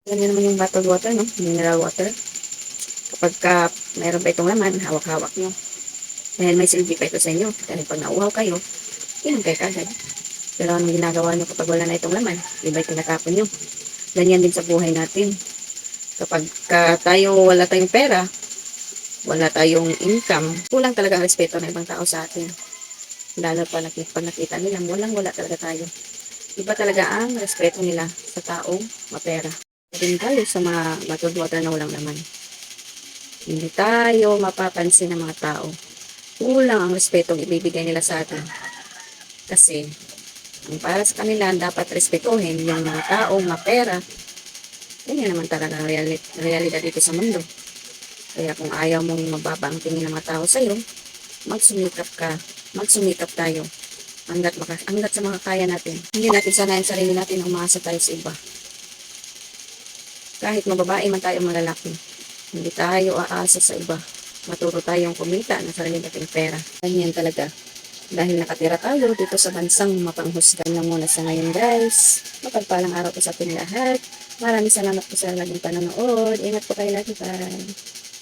Ganyan naman yung bottled water, no? Mineral water. Kapag mayroon pa itong laman, hawak-hawak nyo. Dahil may silbi pa ito sa inyo. Dahil pag nauuhaw kayo, inom kayo kagad. Pero anong ginagawa nyo kapag wala na itong laman? Iba tinatapon nyo. Ganyan din sa buhay natin. Kapag tayo wala tayong pera, wala tayong income, kulang talaga ang respeto ng ibang tao sa atin. Lalo pa pag nakita nilang walang-wala talaga tayo. Iba talaga ang respeto nila sa taong mapera. Din tayo sa mga bottled water na walang laman. Hindi tayo mapapansin ng mga tao. Kulang ang respetong ibibigay nila sa atin. Kasi, ang para sa kanila, dapat respetuhin yung mga taong mapera. Yan naman talaga ang realidad dito sa mundo. Kaya kung ayaw mong mababa ang tingin ng mga tao sa'yo, magsumikap ka, magsumikap tayo. Hanggat sa mga kaya natin. Hindi natin sanayin sarili natin ang umaasa tayo sa iba. Kahit mababae man tayo malalaki, hindi tayo aasa sa iba. Maturo tayong kumita ng sarili nating pera. Ganyan talaga. Dahil nakatira tayo dito sa bansang mapanghusgan lang muna sa ngayon guys. Mapagpalang araw po sa ating lahat. Maraming salamat po sa laging panonood. Ingat po kayo lagi. Bye.